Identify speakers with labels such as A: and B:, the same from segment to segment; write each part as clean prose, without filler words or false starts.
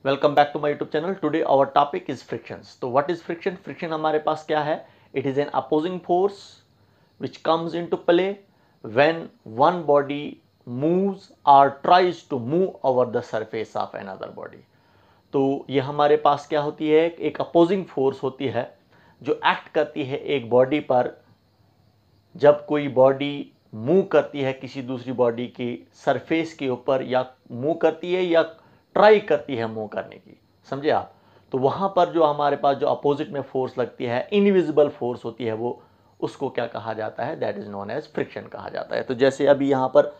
A: Welcome back to my YouTube channel. Today our topic is frictions. तो what is friction? Friction हमारे पास क्या है? It is an opposing force which comes into play when one body moves और tries to move over the surface of another body. तो ये हमारे पास क्या होती है? एक अपोजिंग फोर्स होती है जो एक्ट करती है एक बॉडी पर जब कोई बॉडी मूव करती है किसी दूसरी बॉडी की सरफेस के ऊपर, या मूव करती है या ट्राई करती है मूव करने की। समझे आप? तो वहां पर जो हमारे पास जो अपोजिट में फोर्स लगती है, इनविजिबल फोर्स होती है, वो उसको क्या कहा जाता है? That is known as friction कहा जाता है। तो जैसे अभी यहाँ पर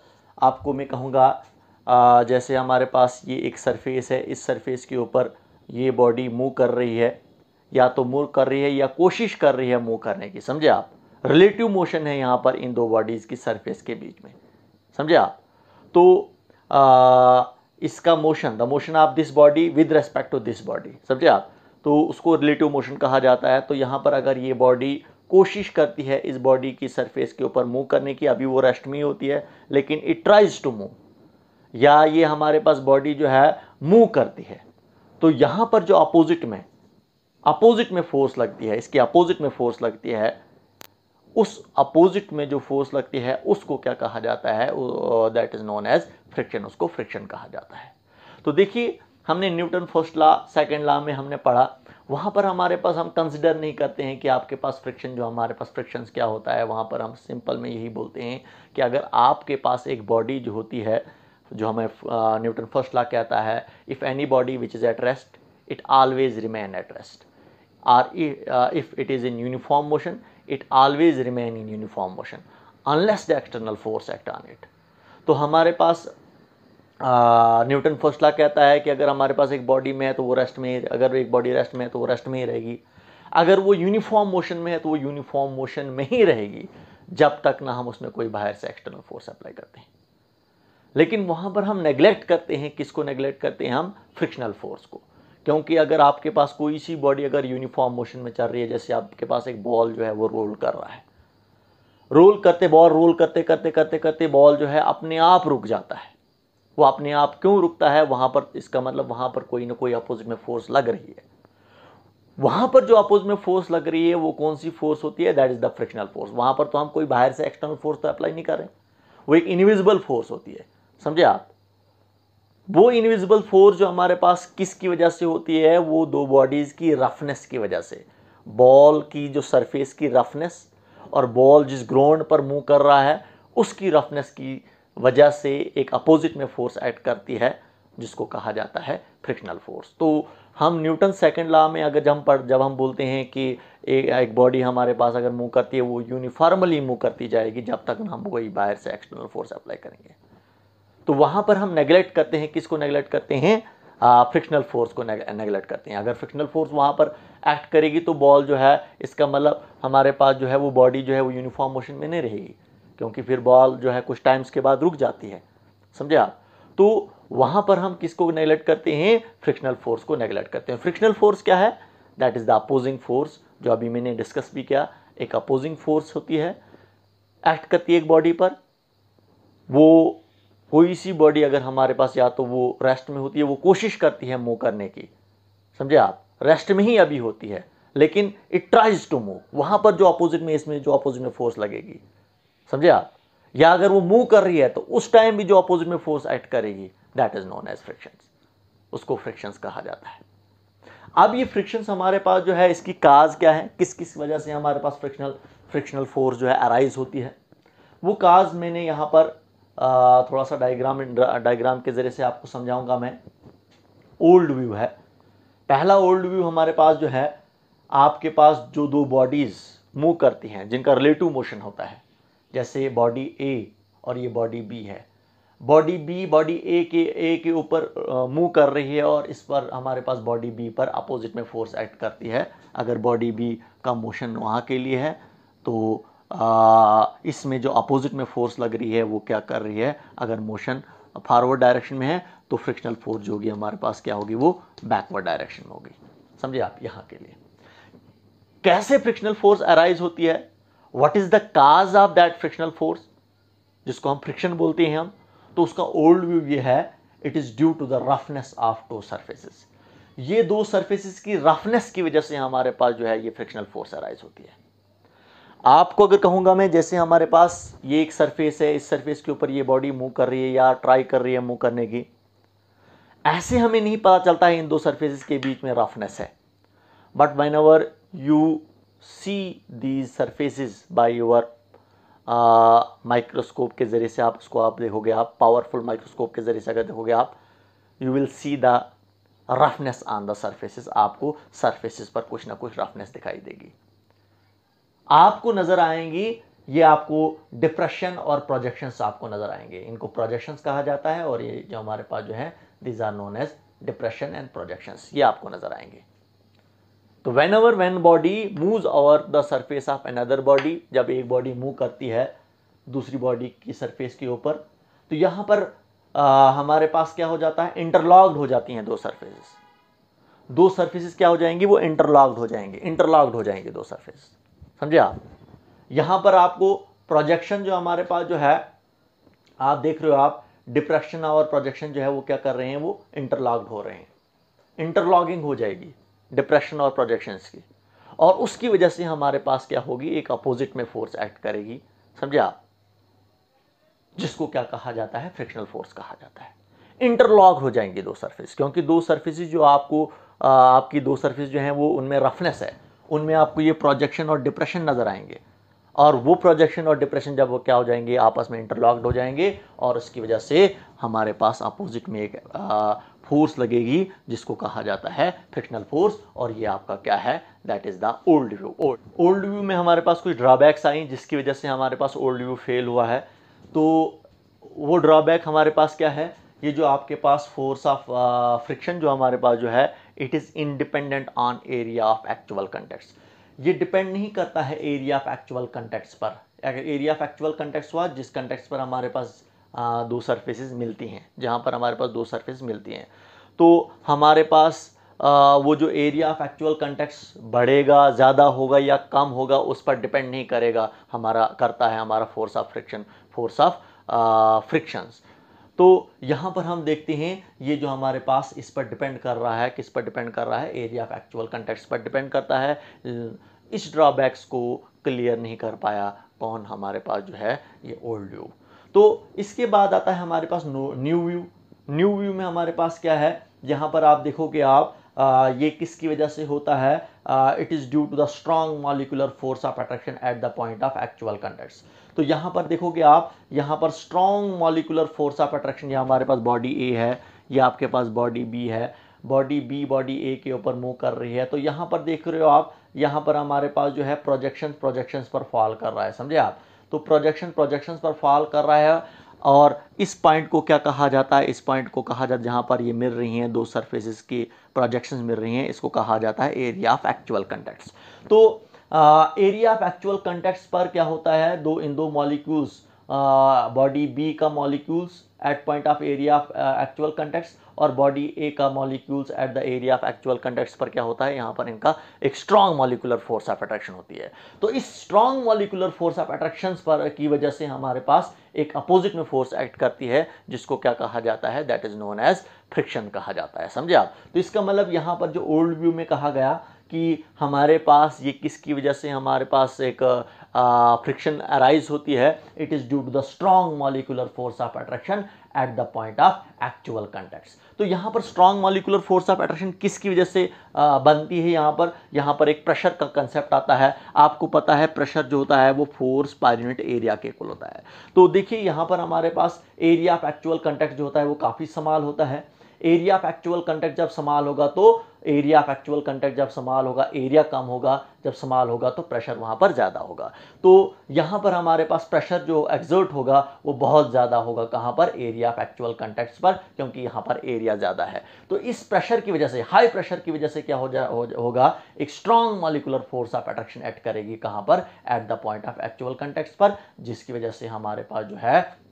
A: आपको मैं कहूँगा, जैसे हमारे पास ये एक सरफेस है, इस सरफेस के ऊपर ये बॉडी मूव कर रही है, या तो मूव कर रही है या कोशिश कर रही है मूव करने की। समझे आप? रिलेटिव मोशन है यहाँ पर इन दो बॉडीज की सरफेस के बीच में। समझे आप? तो इसका motion, the motion of this body with respect to this body, समझे आप? तो उसको रिलेटिव मोशन कहा जाता है। तो यहाँ पर अगर ये बॉडी कोशिश करती है इस बॉडी की सरफेस के ऊपर मूव करने की, अभी वो रेस्ट में ही होती है, लेकिन इट ट्राइज टू मूव, या ये हमारे पास बॉडी जो है मूव करती है, तो यहाँ पर जो अपोजिट में फोर्स लगती है, इसके अपोजिट में फोर्स लगती है, उस अपोजिट में जो फोर्स लगती है उसको क्या कहा जाता है? That is known as friction. उसको फ्रिक्शन कहा जाता है। तो देखिए, हमने Newton first law, second law में हमने पढ़ा, वहां पर हमारे पास हम कंसिडर नहीं करते हैं कि आपके पास फ्रिक्शन, जो हमारे पास फ्रिक्शन क्या होता है, वहां पर हम सिंपल में यही बोलते हैं कि अगर आपके पास एक बॉडी जो होती है, जो हमें न्यूटन फर्स्ट लॉ कहता है, if any body which is at rest it always remain at rest, or if it is in uniform motion it always remain in uniform motion unless the external force act on it। तो हमारे पास Newton first law कहता है कि अगर हमारे पास एक body में है तो वो रेस्ट में, अगर एक बॉडी रेस्ट में है तो वो रेस्ट में ही रहेगी, अगर वो यूनिफॉर्म मोशन में है तो वो यूनिफॉर्म मोशन में ही रहेगी, जब तक ना हम उसमें कोई बाहर से एक्सटर्नल फोर्स अप्लाई करते हैं। लेकिन वहां पर हम नेग्लेक्ट करते हैं, किसको नेग्लेक्ट करते हैं? हम फ्रिक्शनल फोर्स को। क्योंकि अगर आपके पास कोई सी बॉडी अगर यूनिफॉर्म मोशन में चल रही है, जैसे आपके पास एक बॉल जो है वो रोल कर रहा है, रोल करते करते बॉल जो है अपने आप रुक जाता है। वो अपने आप क्यों रुकता है? वहां पर, इसका मतलब वहां पर कोई ना कोई अपोजिट में फोर्स लग रही है। वहां पर जो अपोजिट में फोर्स लग रही है वो कौन सी फोर्स होती है? That is the frictional force. वहां पर तो हम कोई बाहर से एक्सटर्नल फोर्स तो अप्लाई नहीं कर रहे, वो एक इनविजिबल फोर्स होती है। समझे आप? वो इनविजिबल फोर्स जो हमारे पास किसकी वजह से होती है? वो दो बॉडीज की रफनेस की वजह से। बॉल की जो सरफेस की रफनेस और बॉल जिस ग्राउंड पर मूव कर रहा है उसकी रफनेस की वजह से एक अपोजिट में फोर्स एक्ट करती है, जिसको कहा जाता है फ्रिक्शनल फोर्स। तो हम न्यूटन सेकंड लॉ में अगर जब हम बोलते हैं कि एक बॉडी हमारे पास अगर मूव करती है वो यूनिफॉर्मली मूव करती जाएगी जब तक हम कोई बाहर से एक्सटर्नल फोर्स अप्लाई करेंगे। तो वहां पर हम नेग्लेक्ट करते हैं, किसको नेग्लेक्ट करते हैं? फ्रिक्शनल फोर्स को नेग्लेक्ट करते हैं। अगर फ्रिक्शनल फोर्स वहां पर एक्ट करेगी तो बॉल जो है, इसका मतलब हमारे पास जो है वो बॉडी जो है वो यूनिफॉर्म मोशन में नहीं रहेगी, क्योंकि फिर बॉल जो है कुछ टाइम्स के बाद रुक जाती है। समझे आप? तो वहां पर हम किसको नेग्लेक्ट करते हैं? फ्रिक्शनल फोर्स को नेग्लेक्ट करते हैं। फ्रिक्शनल फोर्स क्या है? That is the opposing force, जो अभी मैंने डिस्कस भी किया। एक अपोजिंग फोर्स होती है, एक्ट करती है एक बॉडी पर। वो कोई सी बॉडी अगर हमारे पास या तो वो रेस्ट में होती है, वो कोशिश करती है मूव करने की। समझे आप? रेस्ट में ही अभी होती है, लेकिन इट ट्राइज टू मूव। वहां पर जो अपोजिट में, इसमें जो अपोजिट में फोर्स लगेगी, समझे आप? या अगर वो मूव कर रही है तो उस टाइम भी जो अपोजिट में फोर्स एक्ट करेगी, that is known as frictions. उसको फ्रिक्शंस कहा जाता है। अब ये फ्रिक्शंस हमारे पास जो है, इसकी काज क्या है? किस किस वजह से हमारे पास फ्रिक्शनल फोर्स जो है अराइज होती है? वो काज मैंने यहाँ पर थोड़ा सा डायग्राम के जरिए से आपको समझाऊंगा मैं। ओल्ड व्यू है पहला। ओल्ड व्यू हमारे पास जो है, आपके पास जो दो बॉडीज मूव करती हैं जिनका रिलेटिव मोशन होता है, जैसे बॉडी ए और ये बॉडी बी है। बॉडी बी बॉडी ए के ऊपर मूव कर रही है और इस पर हमारे पास बॉडी बी पर अपोजिट में फोर्स एक्ट करती है। अगर बॉडी बी का मोशन वहाँ के लिए है तो इसमें जो अपोजिट में फोर्स लग रही है वो क्या कर रही है? अगर मोशन फॉरवर्ड डायरेक्शन में है तो फ्रिक्शनल फोर्स जो होगी हमारे पास क्या होगी? वो बैकवर्ड डायरेक्शन में होगी। समझिए आप? यहाँ के लिए कैसे फ्रिक्शनल फोर्स अराइज होती है? What is the cause of that frictional force, जिसको हम फ्रिक्शन बोलते हैं हम? तो उसका ओल्ड व्यू ये है it is due to the roughness of two surfaces. ये दो सरफेसेस की रफनेस की वजह से हमारे पास जो है ये फ्रिक्शनल फोर्स अराइज होती है। आपको अगर कहूंगा मैं, जैसे हमारे पास ये एक सरफेस है, इस सरफेस के ऊपर ये बॉडी मूव कर रही है या ट्राई कर रही है मूव करने की, ऐसे हमें नहीं पता चलता है इन दो सरफेसेस के बीच में रफनेस है। But when ever you see these surfaces by your microscope के जरिए से, आप उसको आप देखोगे, आप पावरफुल माइक्रोस्कोप के जरिए से अगर देखोगे आप, you will see the roughness on the surfaces. आपको सरफेसेस पर कुछ ना कुछ रफनेस दिखाई देगी, आपको नजर आएंगी। ये आपको डिप्रेशन और प्रोजेक्शंस आपको नजर आएंगे, इनको प्रोजेक्शंस कहा जाता है, और ये जो हमारे पास जो है these are known as depression and projections, ये आपको नजर आएंगे। तो when body moves over the surface of another body, जब एक बॉडी मूव करती है दूसरी बॉडी की सरफेस के ऊपर, तो यहां पर हमारे पास क्या हो जाता है, इंटरलॉक्ड हो जाती हैं दो सरफेसेस। दो सरफेसेस क्या हो जाएंगी, वो इंटरलॉक्ड हो जाएंगे दो सरफेस, समझे आप। यहां पर आपको प्रोजेक्शन जो हमारे पास जो है, आप देख रहे हो, आप डिप्रेशन और प्रोजेक्शन जो है वो क्या कर रहे हैं, वो इंटरलॉक्ड हो रहे हैं। इंटरलॉकिंग हो जाएगी डिप्रेशन और प्रोजेक्शंस की, और उसकी वजह से हमारे पास क्या होगी, एक अपोजिट में फोर्स एक्ट करेगी, समझे आप, जिसको क्या कहा जाता है, फ्रिक्शनल फोर्स कहा जाता है। इंटरलॉक हो जाएंगे दो सरफेस, क्योंकि दो सरफेसेस जो आपको आपकी दो सरफेस जो हैं वो उनमें रफनेस है, उनमें आपको ये प्रोजेक्शन और डिप्रेशन नजर आएंगे, और वो प्रोजेक्शन और डिप्रेशन जब वो क्या हो जाएंगे, आपस में इंटरलॉक्ड हो जाएंगे, और उसकी वजह से हमारे पास अपोजिट में एक फोर्स लगेगी जिसको कहा जाता है फ्रिक्शनल फोर्स। और ये आपका क्या है, that is the old view. Old view में हमारे पास कुछ ड्रॉबैक्स आई जिसकी वजह से हमारे पास ओल्ड व्यू फेल हुआ है। तो वो ड्रॉबैक हमारे पास क्या है, ये जो आपके पास फोर्स ऑफ फ्रिक्शन जो हमारे पास जो है, it is independent on area of actual contacts. ये डिपेंड नहीं करता है एरिया ऑफ एक्चुअल कंटेक्ट्स पर। अगर एरिया ऑफ एक्चुअल कंटेक्ट्स हुआ जिस कंटेक्ट्स पर हमारे पास दो सरफेसेस मिलती हैं, जहाँ पर हमारे पास दो सरफेस मिलती हैं, तो हमारे पास वो जो एरिया ऑफ एक्चुअल कंटेक्ट्स बढ़ेगा, ज़्यादा होगा या कम होगा, उस पर डिपेंड नहीं करेगा, करता है हमारा force of friction, force of frictions. तो यहाँ पर हम देखते हैं ये जो हमारे पास इस पर डिपेंड कर रहा है, किस पर डिपेंड कर रहा है, एरिया ऑफ एक्चुअल कंटेक्ट्स पर डिपेंड करता है। इस ड्रॉबैक्स को क्लियर नहीं कर पाया कौन, हमारे पास जो है ये ओल्ड व्यू। तो इसके बाद आता है हमारे पास न्यू व्यू। न्यू व्यू में हमारे पास क्या है, यहाँ पर आप देखोगे आप, ये किसकी वजह से होता है, it is due to the strong molecular force of attraction at the point of actual contacts. तो यहाँ पर देखोगे आप, यहाँ पर strong molecular force of attraction, यहाँ हमारे पास बॉडी ए है, ये आपके पास बॉडी बी है, बॉडी बी बॉडी ए के ऊपर मूव कर रही है। तो यहाँ पर देख रहे हो आप, यहाँ पर हमारे पास जो है प्रोजेक्शंस पर फॉल कर रहा है, समझे आप। तो प्रोजेक्शंस पर फॉल कर रहा है, और इस पॉइंट को क्या कहा जाता है, इस पॉइंट को कहा जाता है जहाँ पर ये मिल रही हैं दो सरफेसेस की प्रोजेक्शंस मिल रही हैं, इसको कहा जाता है एरिया ऑफ एक्चुअल कंटेक्ट्स। तो एरिया ऑफ एक्चुअल कंटेक्ट्स पर क्या होता है, इन दो मॉलिक्यूल्स, बॉडी बी का molecules at point of area of actual contacts, और बॉडी ए का molecules at the area of actual contacts पर क्या होता है, यहाँ पर इनका एक strong molecular force of attraction होती है। तो इस strong molecular force of attraction पर की वजह से हमारे पास एक अपोजिट में फोर्स एक्ट करती है, जिसको क्या कहा जाता है, that is known as friction कहा जाता है, समझे आप। तो इसका मतलब यहाँ पर जो ओल्ड व्यू में कहा गया कि हमारे पास ये किसकी वजह से हमारे पास एक फ्रिक्शन अराइज होती है, it is due to the strong molecular force of attraction at the point of actual contacts. तो यहाँ पर strong molecular force of attraction किसकी वजह से बनती है, यहाँ पर एक प्रेशर का कंसेप्ट आता है। आपको पता है प्रेशर जो होता है वो फोर्स पर यूनिट एरिया के इक्वल होता है। तो देखिए यहाँ पर हमारे पास एरिया ऑफ एक्चुअल कंटेक्ट जो होता है वो काफ़ी स्मॉल होता है। एरिया ऑफ एक्चुअल कंटेक्ट जब स्मॉल होगा तो एरिया ऑफ एक्चुअल कंटेक्ट जब स्मॉल होगा, एरिया कम होगा, जब स्मॉल होगा तो प्रेशर वहाँ पर ज़्यादा होगा। तो यहाँ पर हमारे पास प्रेशर जो एक्सर्ट होगा वो बहुत ज़्यादा होगा, कहाँ पर, एरिया ऑफ एक्चुअल कंटेक्ट्स पर, क्योंकि यहाँ पर एरिया ज़्यादा है। तो इस प्रेशर की वजह से, हाई प्रेशर की वजह से क्या होगा, एक strong molecular force of attraction act करेगी, कहाँ पर, eight the point of actual contacts पर, जिसकी वजह से हमारे पास जो है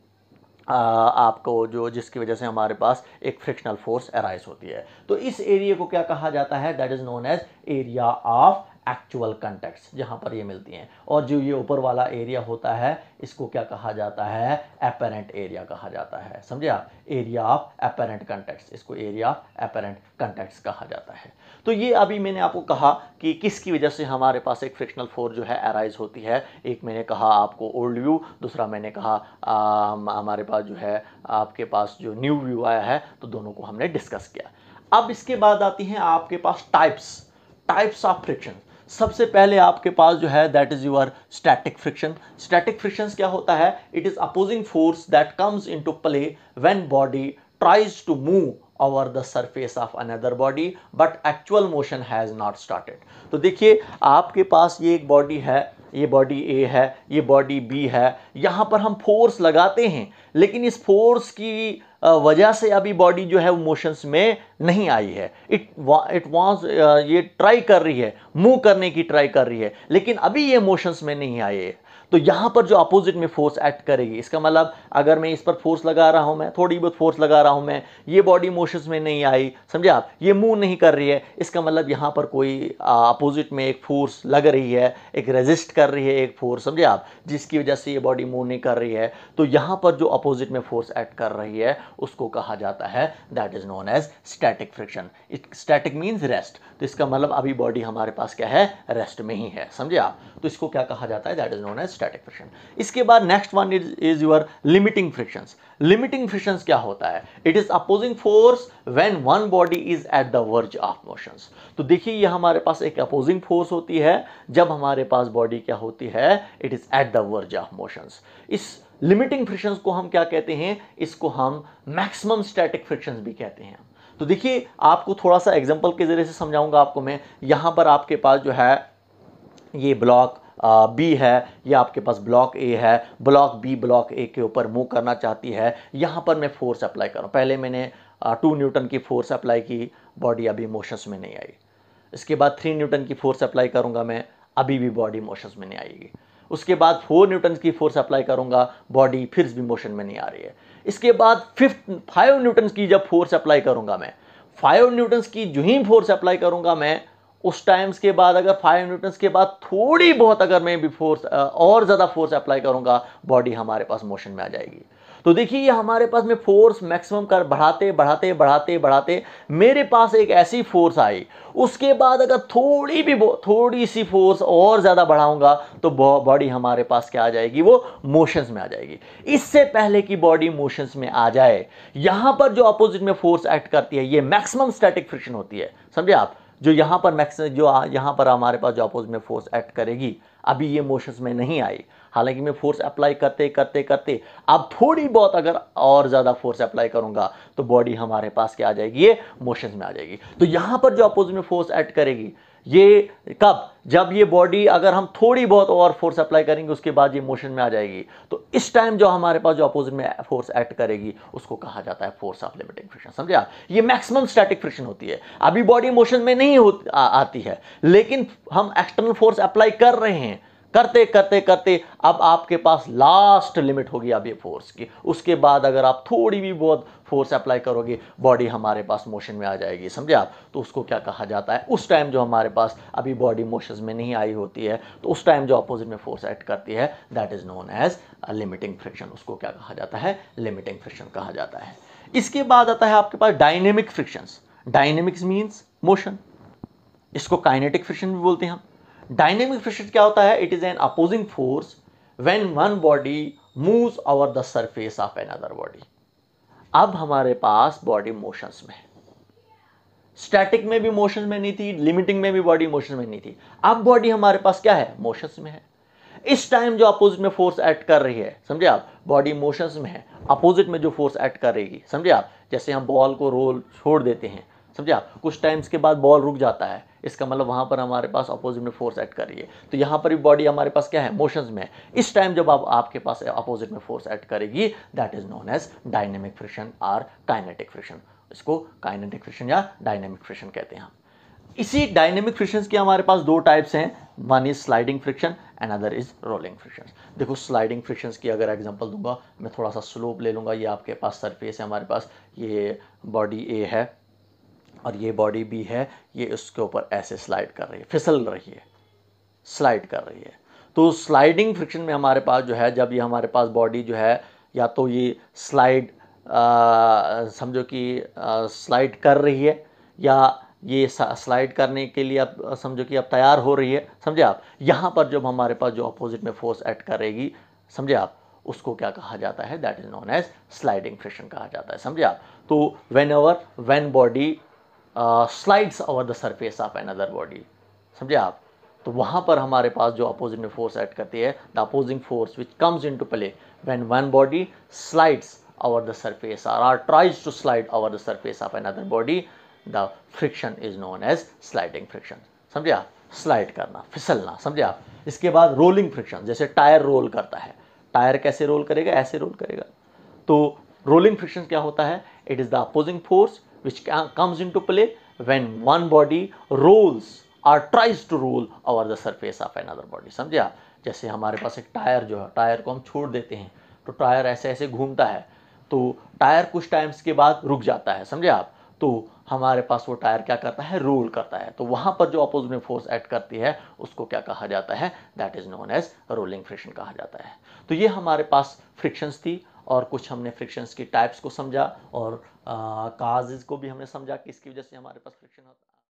A: जिसकी वजह से हमारे पास एक फ्रिक्शनल फोर्स अराइज होती है। तो इस एरिया को क्या कहा जाता है, that is known as area of actual contacts, जहां पर ये मिलती हैं। और जो ये ऊपर वाला एरिया होता है इसको क्या कहा जाता है, एपेरेंट एरिया कहा जाता है। समझे आप, एरिया ऑफ एपेरेंट कॉन्टैक्ट्स, इसको एरिया ऑफ एपेरेंट कॉन्टैक्ट्स कहा जाता है। तो ये अभी मैंने आपको कहा कि किसकी वजह से हमारे पास एक फ्रिक्शनल फोर्स जो है अराइज होती है। एक मैंने कहा आपको ओल्ड व्यू, दूसरा मैंने कहा हमारे पास जो है आपके पास जो न्यू व्यू आया है, तो दोनों को हमने डिस्कस किया। अब इसके बाद आती हैं आपके पास टाइप्स ऑफ फ्रिक्शन। सबसे पहले आपके पास जो है that is your static friction. Static friction क्या होता है, it is opposing force that comes into play when body tries to move over the surface of another body but actual motion has not started। तो देखिए आपके पास ये एक body है, ये बॉडी ए है, ये बॉडी बी है, यहाँ पर हम फोर्स लगाते हैं लेकिन इस फोर्स की वजह से अभी बॉडी जो है वो मोशंस में नहीं आई है। इट वाज ये ट्राई कर रही है, मूव करने की ट्राई कर रही है, लेकिन अभी ये मोशंस में नहीं आई है। तो यहां पर जो अपोजिट में फोर्स एक्ट करेगी, इसका मतलब अगर मैं इस पर फोर्स लगा रहा हूं, मैं थोड़ी बहुत फोर्स लगा रहा हूं, मैं ये बॉडी मोशंस में नहीं आई, समझे आप, ये मूव नहीं कर रही है, इसका मतलब यहां पर कोई अपोजिट में एक फोर्स लग रही है, एक रेजिस्ट कर रही है एक फोर्स, समझे आप, जिसकी वजह से ये बॉडी मूव नहीं कर रही है। तो यहां पर जो अपोजिट में फोर्स एक्ट कर रही है उसको कहा जाता है, that is known as static friction. Static means rest, तो इसका मतलब अभी बॉडी हमारे पास क्या है, रेस्ट में ही है, समझे आप। तो इसको क्या कहा जाता है, that is known as static friction. इसके बाद next one is your limiting frictions. Limiting frictions क्या होता है, it is opposing force when one body is at the verge of motions. तो देखिए ये हमारे पास एक अपोजिंग फोर्स होती है जब हमारे पास बॉडी क्या होती है, it is at the verge of motions. इस लिमिटिंग फ्रिक्शंस को हम क्या कहते हैं, इसको हम मैक्सिमम स्टैटिक फ्रिक्शंस भी कहते हैं। तो देखिए आपको थोड़ा सा एग्जांपल के जरिए से समझाऊंगा आपको मैं। यहां पर आपके पास जो है ये ब्लॉक बी है, ये आपके पास ब्लॉक ए है, ब्लॉक बी ब्लॉक ए के ऊपर मूव करना चाहती है। यहां पर मैं फोर्स अप्लाई करूं, पहले मैंने 2 न्यूटन की फोर्स अप्लाई की, बॉडी अभी मोशंस में नहीं आई। इसके बाद 3 न्यूटन की फोर्स अप्लाई करूंगा मैं, अभी भी बॉडी मोशंस में नहीं आएगी। उसके बाद 4 न्यूटन की फोर्स अप्लाई करूंगा, बॉडी फिर भी मोशन में नहीं आ रही है। इसके बाद 5 न्यूटन की जब फोर्स अप्लाई करूंगा मैं, 5 न्यूटन की जो ही फोर्स अप्लाई करूंगा मैं, उस टाइम्स के बाद अगर 5 न्यूटन के बाद थोड़ी बहुत अगर मैं भी फोर्स और ज़्यादा फोर्स अप्लाई करूंगा, बॉडी हमारे पास मोशन में आ जाएगी। तो देखिए ये हमारे पास में फोर्स मैक्सिमम कर बढ़ाते बढ़ाते बढ़ाते बढ़ाते मेरे पास एक ऐसी फोर्स आई, उसके बाद अगर थोड़ी सी फोर्स और ज़्यादा बढ़ाऊंगा तो बॉडी हमारे पास क्या आ जाएगी, वो मोशंस में आ जाएगी। इससे पहले कि बॉडी मोशंस में आ जाए, यहां पर जो अपोजिट में फोर्स एक्ट करती है ये मैक्सिमम स्टैटिक फ्रिक्शन होती है, समझे आप। जो यहाँ पर मैक्सिमम, जो यहाँ पर हमारे पास जो अपोजिट में फोर्स एक्ट करेगी, अभी ये मोशंस में नहीं आई, हालांकि मैं फोर्स अप्लाई करते करते करते अब थोड़ी बहुत अगर और ज़्यादा फोर्स अप्लाई करूंगा तो बॉडी हमारे पास क्या आ जाएगी, ये मोशंस में आ जाएगी। तो यहाँ पर जो अपोजिट में फोर्स एक्ट करेगी, ये कब, जब ये बॉडी अगर हम थोड़ी बहुत और फोर्स अप्लाई करेंगे उसके बाद ये मोशन में आ जाएगी। तो इस टाइम जो हमारे पास जो अपोजिट में फोर्स एक्ट करेगी उसको कहा जाता है फोर्स ऑफ लिमिटिंग फ्रिक्शन, समझे आप। ये मैक्सिमम स्टैटिक फ्रिक्शन होती है, अभी बॉडी मोशन में नहीं आती है, लेकिन हम एक्सटर्नल फोर्स अप्लाई कर रहे हैं, करते करते करते अब आपके पास लास्ट लिमिट होगी अब ये फोर्स की। उसके बाद अगर आप थोड़ी भी बहुत फोर्स अप्लाई करोगे, बॉडी हमारे पास मोशन में आ जाएगी, समझे आप। तो उसको क्या कहा जाता है, उस टाइम जो हमारे पास अभी बॉडी मोशन में नहीं आई होती है, तो उस टाइम जो अपोजिट में फोर्स एक्ट करती है, that is known as limiting friction. उसको क्या कहा जाता है, लिमिटिंग फ्रिक्शन कहा जाता है। इसके बाद आता है आपके पास dynamic frictions. Dynamics means motion, इसको काइनेटिक फ्रिक्शन भी बोलते हैं हम। डायनेमिक फ्रिक्शन क्या होता है, it is an opposing force when one body moves over the surface of another body. अब हमारे पास बॉडी मोशंस में, स्टैटिक में भी मोशन में नहीं थी, लिमिटिंग में भी बॉडी मोशन में नहीं थी, अब बॉडी हमारे पास क्या है, मोशंस में है। इस टाइम जो अपोजिट में फोर्स एक्ट कर रही है, समझे आप, बॉडी मोशंस में है, अपोजिट में जो फोर्स एक्ट कर रही है, समझे आप। जैसे हम बॉल को रोल छोड़ देते हैं, समझे आप, कुछ टाइम्स के बाद बॉल रुक जाता है, इसका मतलब वहां पर हमारे पास अपोजिट में फोर्स एक्ट कर रही है। तो यहां पर भी बॉडी हमारे पास क्या है, मोशंस में है। इस टाइम जब आपके पास अपोजिट में फोर्स एक्ट करेगी, that is known as dynamic friction और काइनेटिक फ्रिक्शन। इसको काइनेटिक फ्रिक्शन या डायनेमिक फ्रिक्शन कहते हैं हम। इसी डायनेमिक फ्रिक्शन के हमारे पास 2 टाइप्स हैं, one is sliding friction and other is rolling friction. देखो स्लाइडिंग फ्रिक्शन की अगर एग्जांपल दूंगा, मैं थोड़ा सा स्लोप ले लूंगा। ये आपके पास सरफेस है, हमारे पास ये बॉडी ए है और ये बॉडी बी है, ये उसके ऊपर ऐसे स्लाइड कर रही है, फिसल रही है, स्लाइड कर रही है। तो स्लाइडिंग फ्रिक्शन में हमारे पास जो है, जब ये हमारे पास बॉडी जो है या तो ये स्लाइड समझो कि स्लाइड कर रही है, या ये स्लाइड करने के लिए अब समझो कि अब तैयार हो रही है, समझे आप। यहाँ पर जब हमारे पास जो अपोजिट में फोर्स एक्ट करेगी, समझे आप, उसको क्या कहा जाता है, that is known as sliding friction कहा जाता है, समझे आप। तो when body slides over the surface of another body, समझे आप, तो वहाँ पर हमारे पास जो अपोजिट में फोर्स एक्ट करती है, the opposing force which comes into play when one body slides over the surface or tries to slide over the surface of another body, the friction is known as sliding friction, समझे आप, slide करना, फिसलना, समझे आप। इसके बाद rolling friction, जैसे tyre role करता है, टायर कैसे रोल करेगा, ऐसे रोल करेगा। तो रोलिंग फ्रिक्शन क्या होता है, it is the opposing force which comes into play when one body rolls और tries to roll over the surface of another body, समझे आप। जैसे हमारे पास एक टायर जो है, टायर को हम छोड़ देते हैं तो टायर ऐसे ऐसे घूमता है, तो टायर कुछ टाइम्स के बाद रुक जाता है, समझे आप। तो हमारे पास वो टायर क्या करता है, रोल करता है। तो वहां पर जो अपोजिट में फोर्स एक्ट करती है उसको क्या कहा जाता है, that is known as rolling friction कहा जाता है। तो ये हमारे पास फ्रिक्शंस थी, और कुछ हमने फ्रिक्शंस की टाइप्स को समझा, और काजेज को भी हमने समझा कि इसकी वजह से हमारे पास फ्रिक्शन होता है।